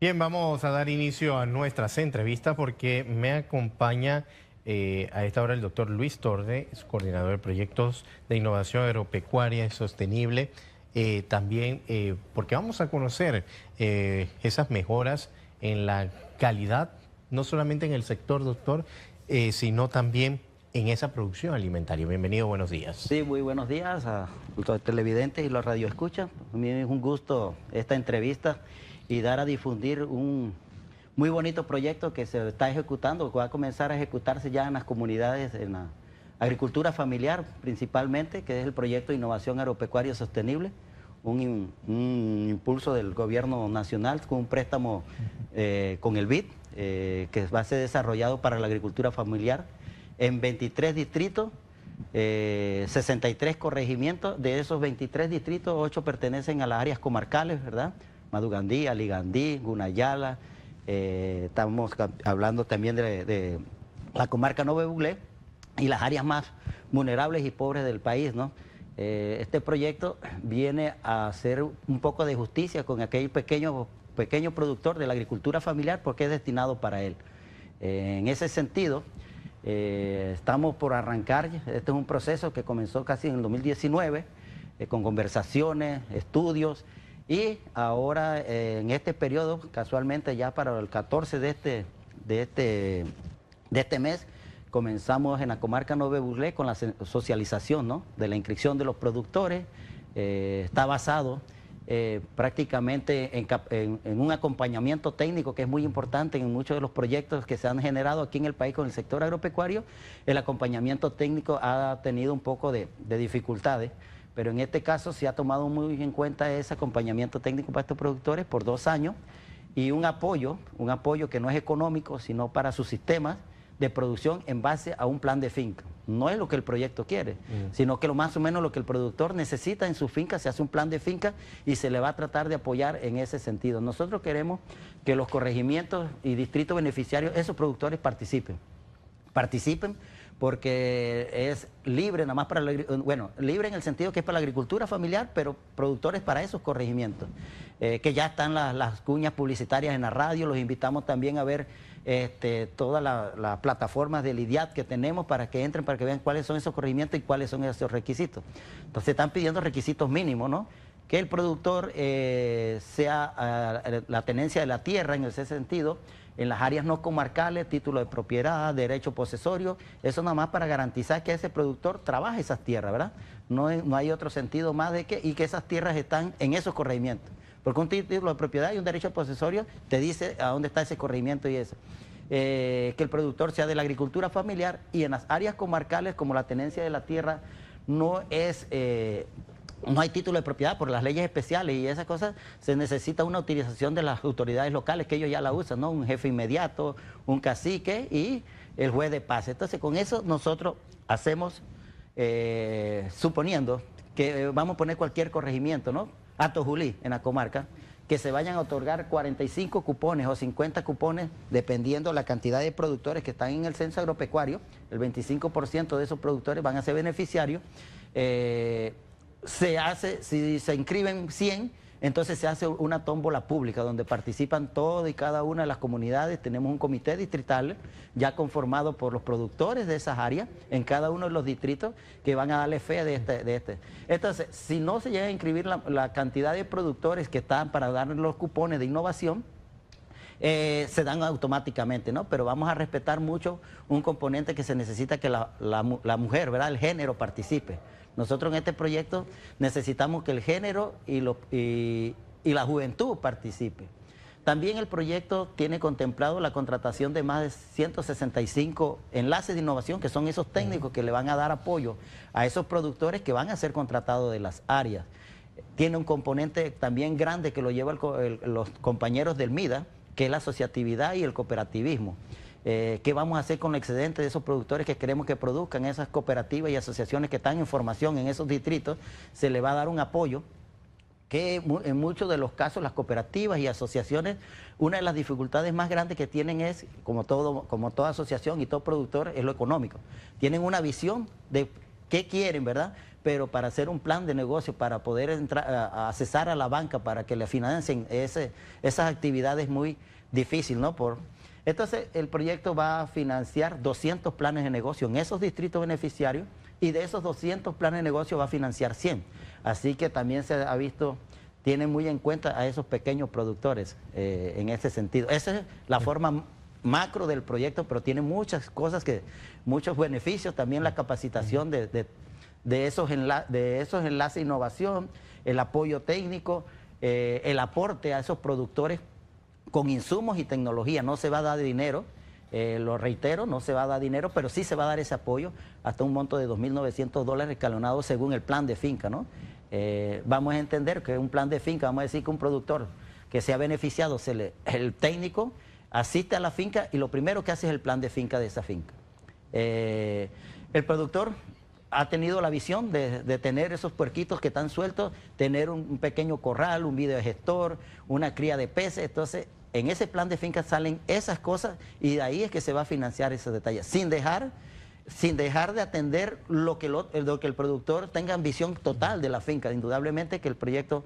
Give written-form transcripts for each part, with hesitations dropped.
Bien, vamos a dar inicio a nuestras entrevistas porque me acompaña a esta hora el doctor Luis Torde, es coordinador de proyectos de innovación agropecuaria y sostenible. También porque vamos a conocer esas mejoras en la calidad, no solamente en el sector, doctor, sino también en esa producción alimentaria. Bienvenido, buenos días. Sí, muy buenos días a los televidentes y los radioescuchas. A mí es un gusto esta entrevista y dar a difundir un muy bonito proyecto que se está ejecutando, que va a comenzar a ejecutarse ya en las comunidades, en la agricultura familiar principalmente, que es el proyecto de innovación agropecuaria sostenible, un impulso del gobierno nacional con un préstamo con el BID, que va a ser desarrollado para la agricultura familiar en 23 distritos, 63 corregimientos. De esos 23 distritos, 8 pertenecen a las áreas comarcales, ¿verdad? Madugandí, Aligandí, Gunayala, estamos hablando también de la comarca Nove Buglé y las áreas más vulnerables y pobres del país, ¿no? Este proyecto viene a hacer un poco de justicia con aquel pequeño productor de la agricultura familiar porque es destinado para él. En ese sentido, estamos por arrancar. Este es un proceso que comenzó casi en el 2019, con conversaciones, estudios, y ahora en este periodo, casualmente ya para el 14 de este mes, comenzamos en la comarca Nove Buglé con la socialización, ¿no?, de la inscripción de los productores. Está basado prácticamente en un acompañamiento técnico que es muy importante en muchos de los proyectos que se han generado aquí en el país con el sector agropecuario. El acompañamiento técnico ha tenido un poco de dificultades, pero en este caso se ha tomado muy en cuenta ese acompañamiento técnico para estos productores por 2 años y un apoyo que no es económico, sino para sus sistemas de producción en base a un plan de finca. No es lo que el proyecto quiere, sino que lo más o menos lo que el productor necesita en su finca, se hace un plan de finca y se le va a tratar de apoyar en ese sentido. Nosotros queremos que los corregimientos y distritos beneficiarios, esos productores participen porque es libre nada más para libre en el sentido que es para la agricultura familiar, pero productores para esos corregimientos, que ya están las cuñas publicitarias en la radio. Los invitamos también a ver todas las plataformas del IDIAT que tenemos para que entren, para que vean cuáles son esos corregimientos y cuáles son esos requisitos. Entonces están pidiendo requisitos mínimos, ¿no? Que el productor sea la tenencia de la tierra en ese sentido, en las áreas no comarcales, título de propiedad, derecho posesorio, eso nada más para garantizar que ese productor trabaje esas tierras, ¿verdad? No hay otro sentido más de que esas tierras están en esos corregimientos. Porque un título de propiedad y un derecho posesorio te dice a dónde está ese corregimiento y eso. Que el productor sea de la agricultura familiar y en las áreas comarcales, como la tenencia de la tierra no hay título de propiedad por las leyes especiales y esas cosas, se necesita una utilización de las autoridades locales, que ellos ya la usan, ¿no? Un jefe inmediato, un cacique y el juez de paz. Entonces, con eso nosotros hacemos, suponiendo que vamos a poner cualquier corregimiento, ¿no? Hato Julí, en la comarca, que se vayan a otorgar 45 cupones o 50 cupones, dependiendo la cantidad de productores que están en el censo agropecuario. El 25% de esos productores van a ser beneficiarios. Si se inscriben 100, entonces se hace una tómbola pública donde participan todas y cada una de las comunidades. Tenemos un comité distrital ya conformado por los productores de esas áreas en cada uno de los distritos que van a darle fe de este. Entonces, si no se llega a inscribir la cantidad de productores que están para dar los cupones de innovación, se dan automáticamente, ¿no? Pero vamos a respetar mucho un componente que se necesita, que la mujer, ¿verdad?, el género participe. Nosotros en este proyecto necesitamos que el género y la juventud participe. También el proyecto tiene contemplado la contratación de más de 165 enlaces de innovación, que son esos técnicos que le van a dar apoyo a esos productores que van a ser contratados de las áreas. Tiene un componente también grande que lo llevan los compañeros del MIDA, que es la asociatividad y el cooperativismo. ¿Qué vamos a hacer con el excedente de esos productores que queremos que produzcan? Esas cooperativas y asociaciones que están en formación en esos distritos, se le va a dar un apoyo, que en muchos de los casos las cooperativas y asociaciones, una de las dificultades más grandes que tienen es, como toda asociación y todo productor, es lo económico. Tienen una visión de qué quieren, ¿verdad?, pero para hacer un plan de negocio, para poder entrar a accesar a la banca para que le financien esas actividades, muy difícil, ¿no? Entonces, el proyecto va a financiar 200 planes de negocio en esos distritos beneficiarios, y de esos 200 planes de negocio va a financiar 100. Así que también se ha visto, tiene muy en cuenta a esos pequeños productores en ese sentido. Esa es la forma macro del proyecto, pero tiene muchas cosas, muchos beneficios, también la capacitación de esos enlaces de innovación, el apoyo técnico, el aporte a esos productores con insumos y tecnología. No se va a dar dinero, lo reitero, no se va a dar dinero, pero sí se va a dar ese apoyo hasta un monto de $2.900 escalonado según el plan de finca, ¿no? Vamos a entender que un plan de finca, vamos a decir que un productor que se ha beneficiado, el técnico asiste a la finca y lo primero que hace es el plan de finca de esa finca. El productor ha tenido la visión de tener esos puerquitos que están sueltos, tener un pequeño corral, un videogestor, una cría de peces. Entonces, en ese plan de finca salen esas cosas y de ahí es que se va a financiar esos detalles, sin dejar de atender lo que el productor tenga visión total de la finca. Indudablemente que el proyecto,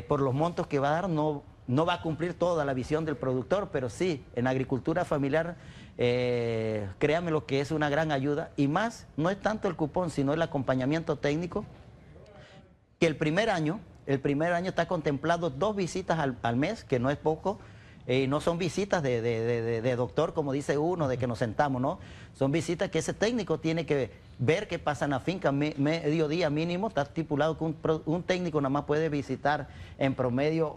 por los montos que va a dar, no va a cumplir toda la visión del productor, pero sí, en agricultura familiar, créame lo que es una gran ayuda, y más, no es tanto el cupón, sino el acompañamiento técnico, que el primer año está contemplado 2 visitas al mes, que no es poco. No son visitas de doctor, como dice uno, de que nos sentamos, ¿no? Son visitas que ese técnico tiene que ver qué pasa en la finca, mediodía mínimo. Está estipulado que un técnico nada más puede visitar en promedio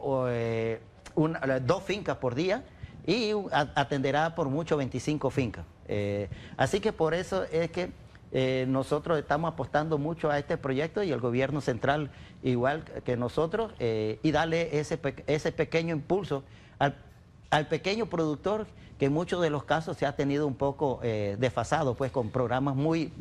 2 fincas por día, y atenderá por mucho 25 fincas. Así que por eso es que nosotros estamos apostando mucho a este proyecto, y el gobierno central igual que nosotros, y darle ese pequeño impulso al pequeño productor, que en muchos de los casos se ha tenido un poco desfasado, pues, con programas muy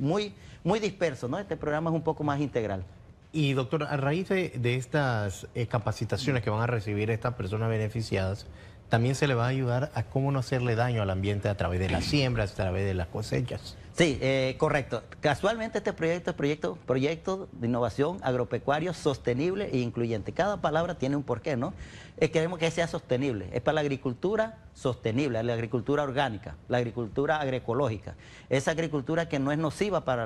dispersos, ¿no? Este programa es un poco más integral. Y doctor, a raíz de estas capacitaciones que van a recibir estas personas beneficiadas, también se le va a ayudar a cómo no hacerle daño al ambiente a través de las siembras, a través de las cosechas. Sí, correcto. Casualmente este proyecto es proyecto de innovación agropecuario sostenible e incluyente. Cada palabra tiene un porqué, ¿no? Queremos que sea sostenible. Es para la agricultura sostenible, la agricultura orgánica, la agricultura agroecológica. Esa agricultura que no es nociva para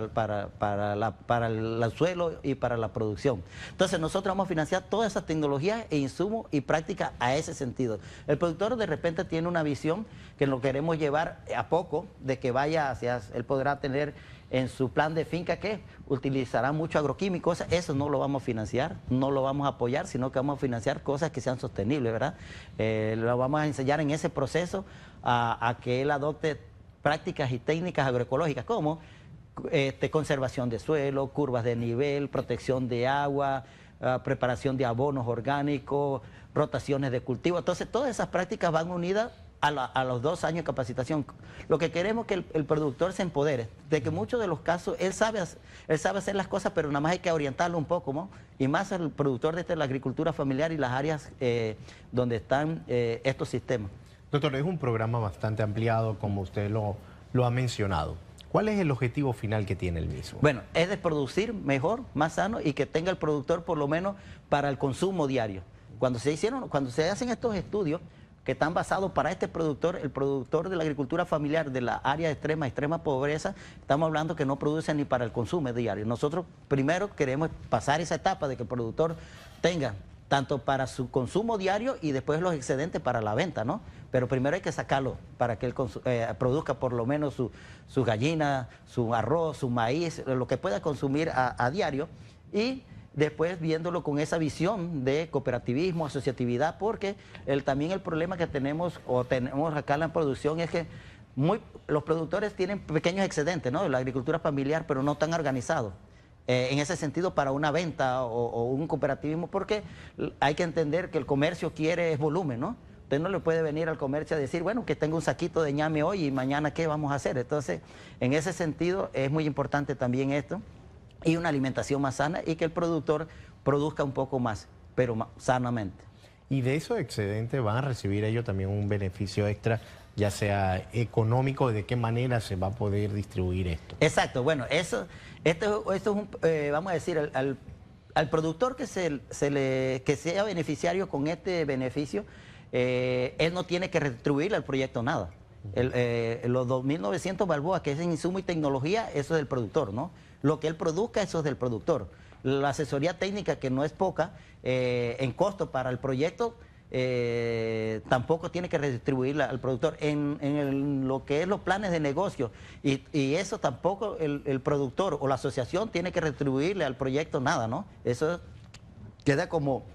el suelo y para la producción. Entonces nosotros vamos a financiar todas esas tecnologías e insumos y prácticas a ese sentido. El productor de repente tiene una visión que lo queremos llevar a poco, de que vaya hacia, él podrá tener en su plan de finca que utilizará mucho agroquímico. Eso no lo vamos a financiar, no lo vamos a apoyar, sino que vamos a financiar cosas que sean sostenibles, ¿verdad? Lo vamos a enseñar en ese proceso a que él adopte prácticas y técnicas agroecológicas como conservación de suelo, curvas de nivel, protección de agua, preparación de abonos orgánicos, rotaciones de cultivo. Entonces todas esas prácticas van unidas a los 2 años de capacitación. Lo que queremos es que el productor se empodere, de que en muchos de los casos él sabe hacer las cosas, pero nada más hay que orientarlo un poco, ¿no? Y más el productor de la agricultura familiar y las áreas donde están estos sistemas. Doctor, es un programa bastante ampliado, como usted lo ha mencionado. ¿Cuál es el objetivo final que tiene el mismo? Bueno, es de producir mejor, más sano, y que tenga el productor por lo menos para el consumo diario. Cuando se hacen estos estudios que están basados para este productor, el productor de la agricultura familiar de la área de extrema pobreza, estamos hablando que no produce ni para el consumo diario. Nosotros primero queremos pasar esa etapa de que el productor tenga tanto para su consumo diario y después los excedentes para la venta, ¿no? Pero primero hay que sacarlo para que él produzca por lo menos su gallina, su arroz, su maíz, lo que pueda consumir a diario, y después viéndolo con esa visión de cooperativismo, asociatividad, porque también el problema que tenemos acá en la producción es que los productores tienen pequeños excedentes, ¿no?, de la agricultura familiar, pero no están organizados. En ese sentido, para una venta o un cooperativismo, porque hay que entender que el comercio quiere volumen, ¿no? Usted no le puede venir al comercio a decir, bueno, que tengo un saquito de ñame hoy y mañana ¿qué vamos a hacer? Entonces, en ese sentido es muy importante también esto, y una alimentación más sana, y que el productor produzca un poco más, pero sanamente. Y de esos excedentes van a recibir ellos también un beneficio extra, ya sea económico, ¿de qué manera se va a poder distribuir esto? Exacto, bueno, esto es un, vamos a decir, al productor que que sea beneficiario con este beneficio, él no tiene que retribuirle al proyecto nada. Los 2.900 balboas, que es en insumo y tecnología, eso es del productor, ¿no? Lo que él produzca, eso es del productor. La asesoría técnica, que no es poca, en costo para el proyecto, tampoco tiene que redistribuirla al productor. En lo que es los planes de negocio, y eso tampoco el productor o la asociación tiene que retribuirle al proyecto nada, ¿no? Eso queda como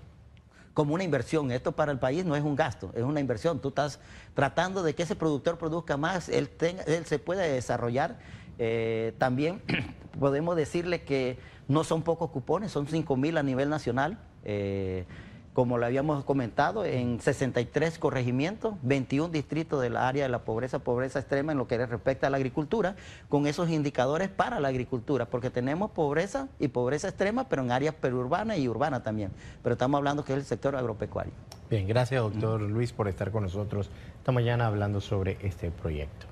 una inversión. Esto para el país no es un gasto, es una inversión. Tú estás tratando de que ese productor produzca más, él se pueda desarrollar. También podemos decirle que no son pocos cupones, son 5.000 a nivel nacional. Como lo habíamos comentado, en 63 corregimientos, 21 distritos del área de la pobreza extrema en lo que respecta a la agricultura, con esos indicadores para la agricultura, porque tenemos pobreza y pobreza extrema, pero en áreas periurbanas y urbanas también. Pero estamos hablando que es el sector agropecuario. Bien, gracias doctor Luis por estar con nosotros esta mañana hablando sobre este proyecto.